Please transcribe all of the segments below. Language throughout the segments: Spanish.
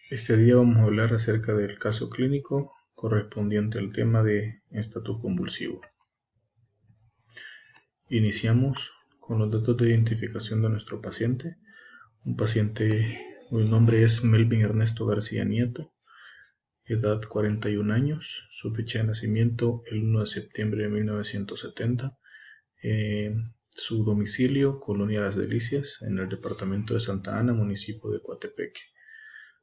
Este día vamos a hablar acerca del caso clínico correspondiente al tema de estatus convulsivo. Iniciamos con los datos de identificación de nuestro paciente. Un paciente cuyo nombre es Melvin Ernesto García Nieto, edad 41 años, su fecha de nacimiento el 1 de septiembre de 1970, su domicilio Colonia Las Delicias, en el departamento de Santa Ana, municipio de Coatepeque.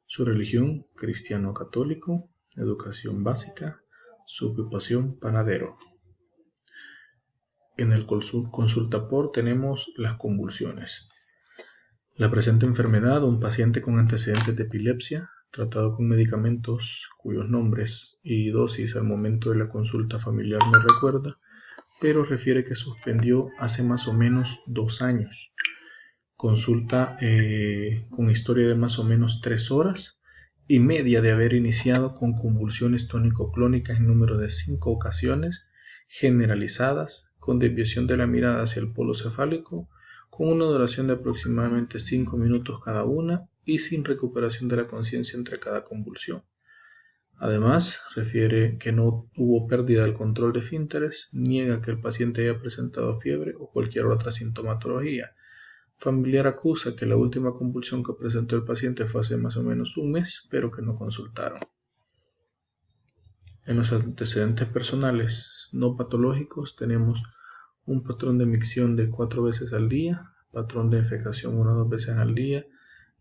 Su religión, cristiano católico, educación básica, su ocupación, panadero. En el consultapor tenemos las convulsiones. La presente enfermedad, un paciente con antecedentes de epilepsia, tratado con medicamentos cuyos nombres y dosis al momento de la consulta familiar no recuerda, pero refiere que suspendió hace más o menos 2 años. Consulta con historia de más o menos 3 horas y media de haber iniciado con convulsiones tónico-clónicas en número de 5 ocasiones, generalizadas, con desviación de la mirada hacia el polo cefálico, con una duración de aproximadamente 5 minutos cada una y sin recuperación de la conciencia entre cada convulsión. Además, refiere que no hubo pérdida del control de esfínteres, niega que el paciente haya presentado fiebre o cualquier otra sintomatología. Familiar acusa que la última convulsión que presentó el paciente fue hace más o menos un mes, pero que no consultaron. En los antecedentes personales no patológicos tenemos un patrón de micción de 4 veces al día, patrón de defecación 1 o 2 veces al día,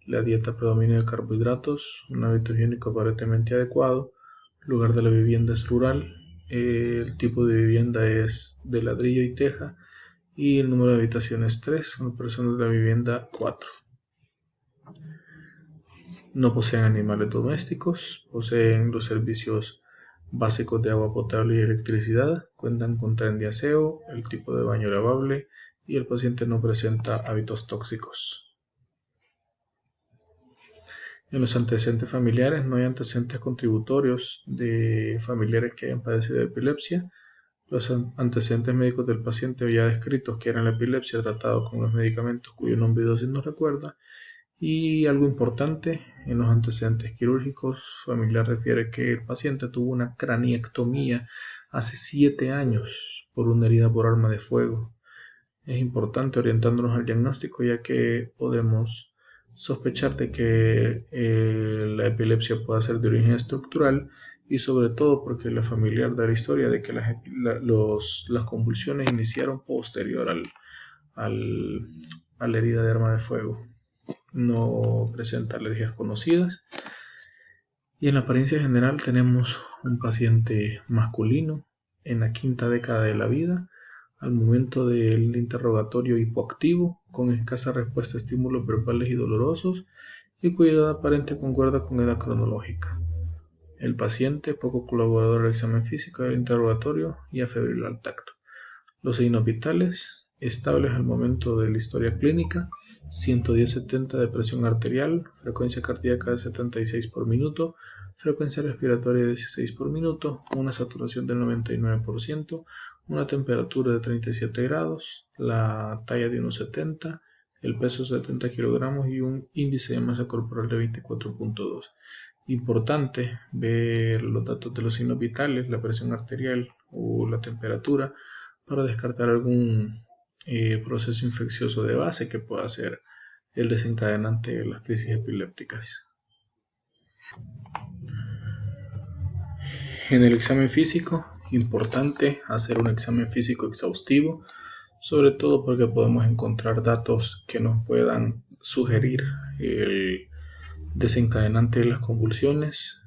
la dieta predomina de carbohidratos, un hábito higiénico aparentemente adecuado, lugar de la vivienda es rural, el tipo de vivienda es de ladrillo y teja, y el número de habitaciones 3, una persona de la vivienda 4. No poseen animales domésticos, poseen los servicios básicos de agua potable y electricidad, cuentan con tren de aseo, el tipo de baño lavable y el paciente no presenta hábitos tóxicos. En los antecedentes familiares no hay antecedentes contributorios de familiares que hayan padecido de epilepsia. Los antecedentes médicos del paciente ya descritos que eran la epilepsia tratado con los medicamentos cuyo nombre y dosis no recuerda. Y algo importante, en los antecedentes quirúrgicos, familiar refiere que el paciente tuvo una craniectomía hace 7 años por una herida por arma de fuego. Es importante orientándonos al diagnóstico ya que podemos sospechar de que la epilepsia pueda ser de origen estructural y sobre todo porque la familiar da la historia de que las convulsiones iniciaron posterior a la herida de arma de fuego. No presenta alergias conocidas y en la apariencia general tenemos un paciente masculino en la 5ª década de la vida, al momento del interrogatorio hipoactivo, con escasa respuesta a estímulos verbales y dolorosos y cuya edad aparente concuerda con edad cronológica. El paciente poco colaborador al examen físico del interrogatorio y afebril al tacto. Los signos vitales estables al momento de la historia clínica: 110/70 de presión arterial, frecuencia cardíaca de 76 por minuto, frecuencia respiratoria de 16 por minuto, una saturación del 99%, una temperatura de 37 grados, la talla de 1,70, el peso 70 kilogramos y un índice de masa corporal de 24.2. Importante ver los datos de los signos vitales, la presión arterial o la temperatura, para descartar algún proceso infeccioso de base que pueda ser el desencadenante de las crisis epilépticas. En el examen físico, importante hacer un examen físico exhaustivo, sobre todo porque podemos encontrar datos que nos puedan sugerir el desencadenante de las convulsiones,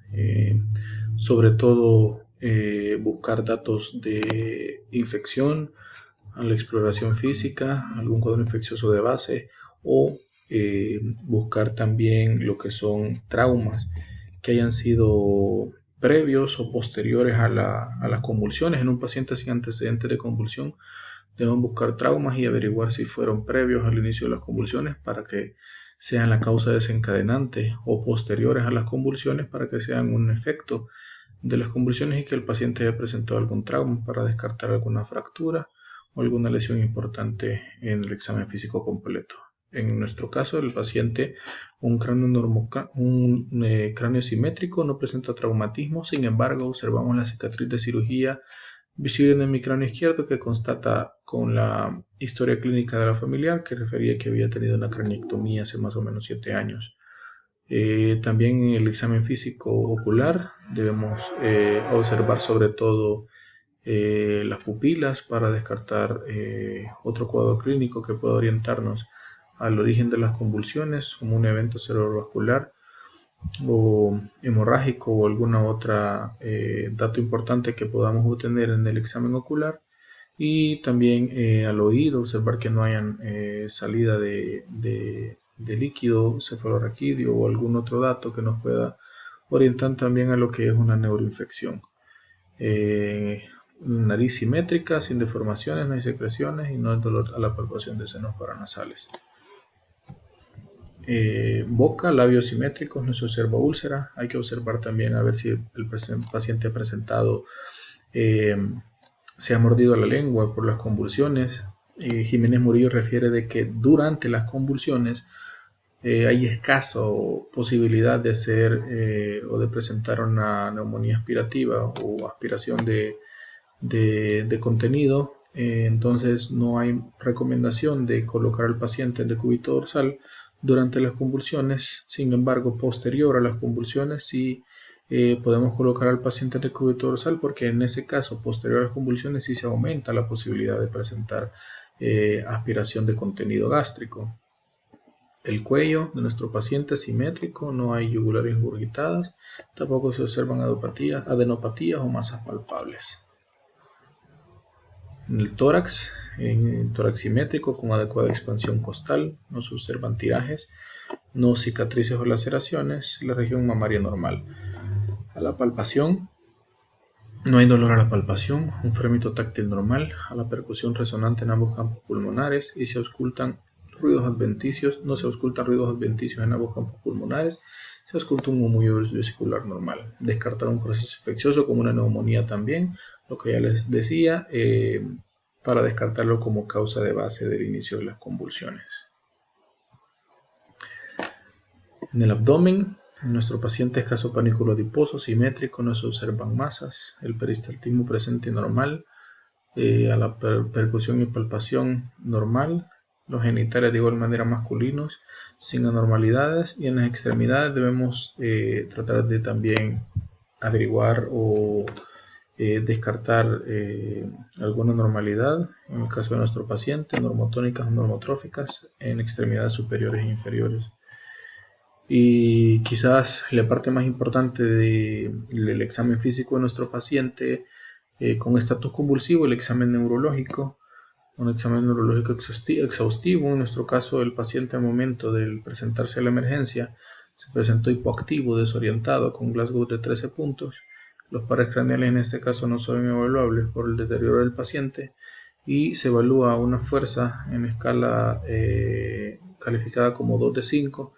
sobre todo buscar datos de infección, a la exploración física, algún cuadro infeccioso de base o buscar también lo que son traumas que hayan sido previos o posteriores a las convulsiones. En un paciente sin antecedentes de convulsión debemos buscar traumas y averiguar si fueron previos al inicio de las convulsiones para que sean la causa desencadenante o posteriores a las convulsiones para que sean un efecto de las convulsiones y que el paciente haya presentado algún trauma para descartar alguna fractura o alguna lesión importante en el examen físico completo. en nuestro caso, el paciente, un cráneo simétrico, no presenta traumatismo. Sin embargo, observamos la cicatriz de cirugía visible en el hemicráneo izquierdo que constata con la historia clínica de la familiar que refería que había tenido una craniectomía hace más o menos 7 años. También en el examen físico ocular debemos observar sobre todo las pupilas para descartar otro cuadro clínico que pueda orientarnos al origen de las convulsiones, como un evento cerebrovascular o hemorrágico o alguna otra dato importante que podamos obtener en el examen ocular. Y también al oído, observar que no hayan salida de líquido cefalorraquídeo o algún otro dato que nos pueda orientar también a lo que es una neuroinfección. Nariz simétrica, sin deformaciones, no hay secreciones y no hay dolor a la palpación de senos paranasales. Boca, labios simétricos, no se observa úlcera. Hay que observar también a ver si el paciente ha presentado, se ha mordido la lengua por las convulsiones. Jiménez Murillo refiere de que durante las convulsiones hay escasa posibilidad de hacer o de presentar una neumonía aspirativa o aspiración de contenido. Entonces no hay recomendación de colocar al paciente en decúbito dorsal durante las convulsiones. Sin embargo, posterior a las convulsiones sí podemos colocar al paciente en decúbito dorsal, porque en ese caso, posterior a las convulsiones, sí se aumenta la posibilidad de presentar aspiración de contenido gástrico. El cuello de nuestro paciente es simétrico, no hay yugulares ingurgitadas, tampoco se observan adenopatías o masas palpables. En el tórax, en tórax simétrico con adecuada expansión costal, no se observan tirajes, no cicatrices o laceraciones, la región mamaria normal. A la palpación, no hay dolor a la palpación, un frémito táctil normal, a la percusión resonante en ambos campos pulmonares y se auscultan ruidos adventicios, no se auscultan ruidos adventicios en ambos campos pulmonares, se ausculta un murmullo vesicular normal. Descartar un proceso infeccioso como una neumonía también, lo que ya les decía, para descartarlo como causa de base del inicio de las convulsiones. En el abdomen, en nuestro paciente escaso panículo adiposo, simétrico, no se observan masas, el peristaltismo presente y normal, a la percusión y palpación normal, los genitales de igual manera masculinos, sin anormalidades, y en las extremidades debemos tratar de también averiguar o descartar alguna normalidad, en el caso de nuestro paciente, normotónicas o normotróficas en extremidades superiores e inferiores. Y quizás la parte más importante del examen físico de nuestro paciente con estatus convulsivo, el examen neurológico, un examen neurológico exhaustivo. En nuestro caso, el paciente al momento de presentarse a la emergencia se presentó hipoactivo, desorientado, con Glasgow de 13 puntos. Los pares craneales en este caso no son evaluables por el deterioro del paciente y se evalúa una fuerza en escala calificada como 2 de 5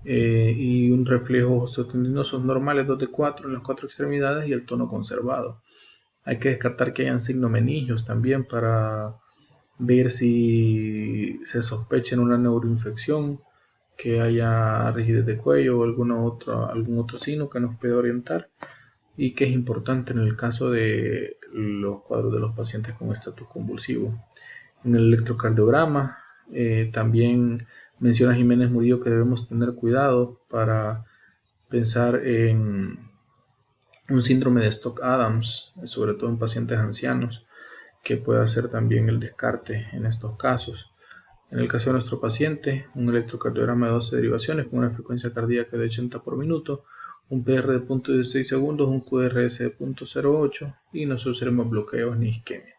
y un reflejo osteotendinosos normales 2 de 4 en las 4 extremidades y el tono conservado. Hay que descartar que hayan signomeningios también para ver si se sospecha en una neuroinfección, que haya rigidez de cuello o algún otro signo que nos pueda orientar, y que es importante en el caso de los cuadros de los pacientes con estatus convulsivo. En el electrocardiograma también menciona Jiménez Murillo que debemos tener cuidado para pensar en un síndrome de Stock-Adams, sobre todo en pacientes ancianos, que puede hacer también el descarte en estos casos. En el caso de nuestro paciente, un electrocardiograma de 12 derivaciones con una frecuencia cardíaca de 80 por minuto, un PR de 0.16 segundos, un QRS de 0.08 y no se observan bloqueos ni isquemia.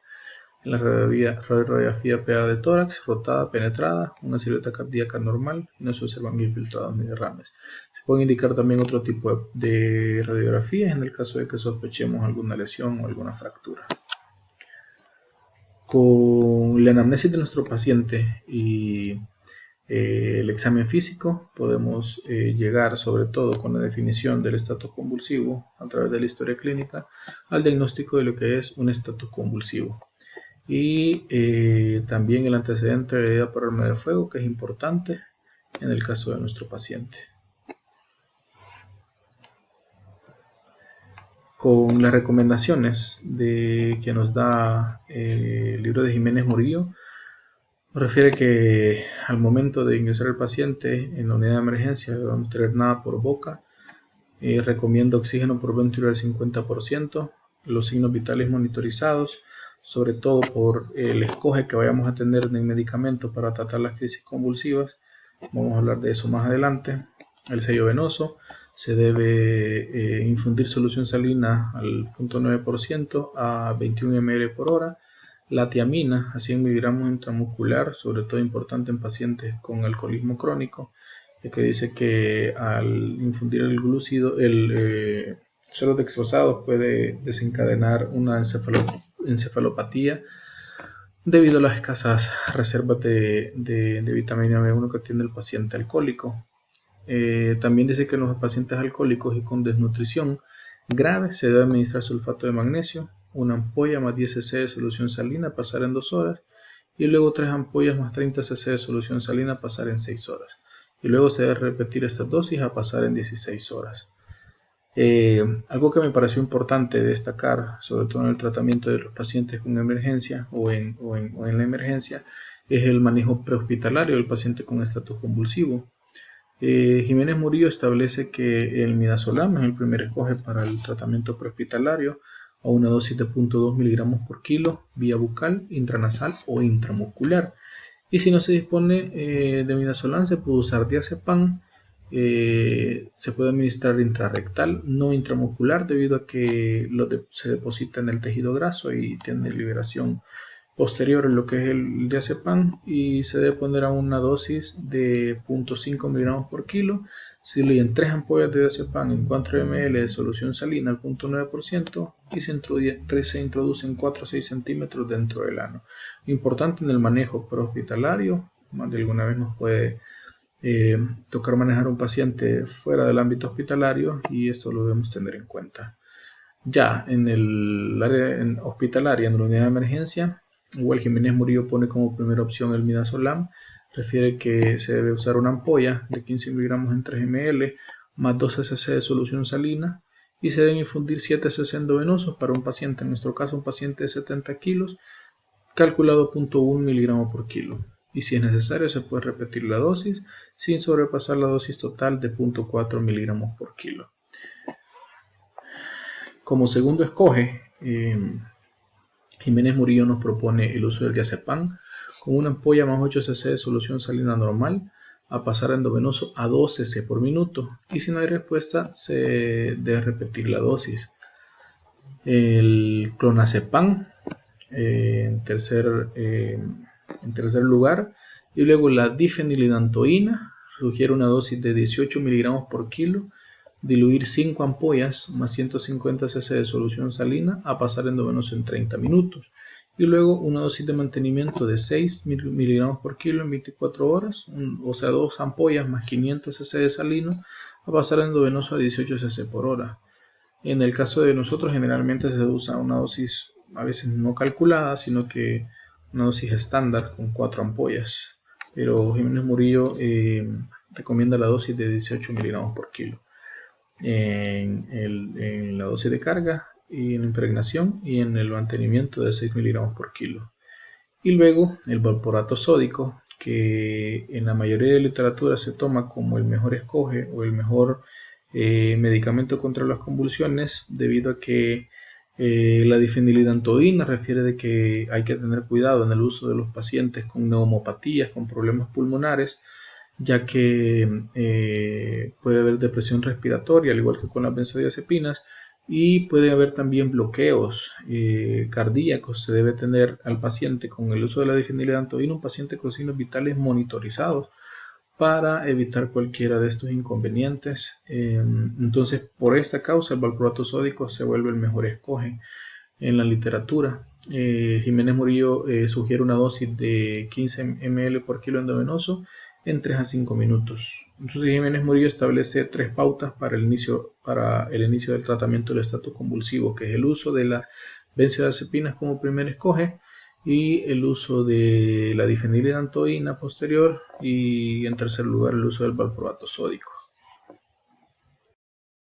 En la radiografía PA de tórax, rotada, penetrada, una silueta cardíaca normal y no se observan infiltrados ni derrames. Se pueden indicar también otro tipo de radiografías en el caso de que sospechemos alguna lesión o alguna fractura. Con la anamnesis de nuestro paciente y el examen físico podemos llegar, sobre todo con la definición del estatus convulsivo a través de la historia clínica, al diagnóstico de lo que es un estatus convulsivo. y también el antecedente de herida por arma de fuego, que es importante en el caso de nuestro paciente. Con las recomendaciones que nos da el libro de Jiménez Murillo, nos refiere que al momento de ingresar al paciente en la unidad de emergencia no vamos a tener nada por boca. Recomienda oxígeno por ventrículo al 50%, los signos vitales monitorizados, sobre todo por el escoge que vayamos a tener de medicamento para tratar las crisis convulsivas. Vamos a hablar de eso más adelante. El sello venoso, se debe infundir solución salina al 0.9% a 21 ml por hora. La tiamina a 100 miligramos intramuscular, sobre todo importante en pacientes con alcoholismo crónico, que dice que al infundir el glúcido, el sueros dextrosados puede desencadenar una encefalopatía debido a las escasas reservas de vitamina B1 que tiene el paciente alcohólico. También dice que en los pacientes alcohólicos y con desnutrición grave se debe administrar sulfato de magnesio, una ampolla más 10 cc de solución salina, pasar en 2 horas, y luego 3 ampollas más 30 cc de solución salina, pasar en 6 horas. Y luego se debe repetir estas dosis a pasar en 16 horas. Algo que me pareció importante destacar, sobre todo en el tratamiento de los pacientes con emergencia o en la emergencia, es el manejo prehospitalario del paciente con estatus convulsivo. Jiménez Murillo establece que el midazolam es el primer escoge para el tratamiento prehospitalario a una dosis de 0.2 miligramos por kilo vía bucal, intranasal o intramuscular. Y si no se dispone de midazolam, se puede usar diazepam. Se puede administrar intrarrectal, no intramuscular, debido a que se deposita en el tejido graso y tiene liberación posterior en lo que es el diazepam, y se debe poner a una dosis de 0.5 miligramos por kilo. Se leen 3 ampollas de diazepam en 4 ml de solución salina al 0.9% y se introducen 4 a 6 centímetros dentro del ano. Importante en el manejo prehospitalario, más de alguna vez nos puede tocar manejar un paciente fuera del ámbito hospitalario, y esto lo debemos tener en cuenta. Ya en el área hospitalaria, en la unidad de emergencia, igual Jiménez Murillo pone como primera opción el midazolam. Refiere que se debe usar una ampolla de 15 miligramos en 3 ml más 12 cc de solución salina, y se deben infundir 7 cc endovenosos para un paciente, en nuestro caso un paciente de 70 kilos, calculado 0.1 miligramos por kilo. Y si es necesario se puede repetir la dosis sin sobrepasar la dosis total de 0.4 miligramos por kilo. Como segundo escoge, Jiménez Murillo nos propone el uso del diazepam con una ampolla más 8 cc de solución salina normal a pasar a endovenoso a 2 cc por minuto, y si no hay respuesta se debe repetir la dosis. El clonazepam en tercer lugar, y luego la difenilidantoína sugiere una dosis de 18 miligramos por kilo, diluir 5 ampollas más 150 cc de solución salina a pasar endovenoso en 30 minutos, y luego una dosis de mantenimiento de 6 miligramos por kilo en 24 horas, o sea 2 ampollas más 500 cc de salino a pasar endovenoso a 18 cc por hora. En el caso de nosotros generalmente se usa una dosis a veces no calculada, sino que una dosis estándar con 4 ampollas, pero Jiménez Murillo recomienda la dosis de 18 miligramos por kilo en la dosis de carga y en la impregnación, y en el mantenimiento de 6 miligramos por kilo. Y luego el valproato sódico, que en la mayoría de literatura se toma como el mejor escoge o el mejor medicamento contra las convulsiones, debido a que la difenilidantoína refiere de que hay que tener cuidado en el uso de los pacientes con neumopatías, con problemas pulmonares, ya que puede haber depresión respiratoria, al igual que con las benzodiazepinas, y puede haber también bloqueos cardíacos. Se debe tener al paciente con el uso de la difenilidantoína un paciente con signos vitales monitorizados para evitar cualquiera de estos inconvenientes. Entonces, por esta causa, el valproato sódico se vuelve el mejor escoge en la literatura. Jiménez Murillo sugiere una dosis de 15 ml por kilo endovenoso en 3 a 5 minutos. Entonces Jiménez Murillo establece 3 pautas para el inicio del tratamiento del estatus convulsivo, que es el uso de las benzodiazepinas como primer escoge, y el uso de la difenilidantoína posterior, y en tercer lugar el uso del valproato sódico.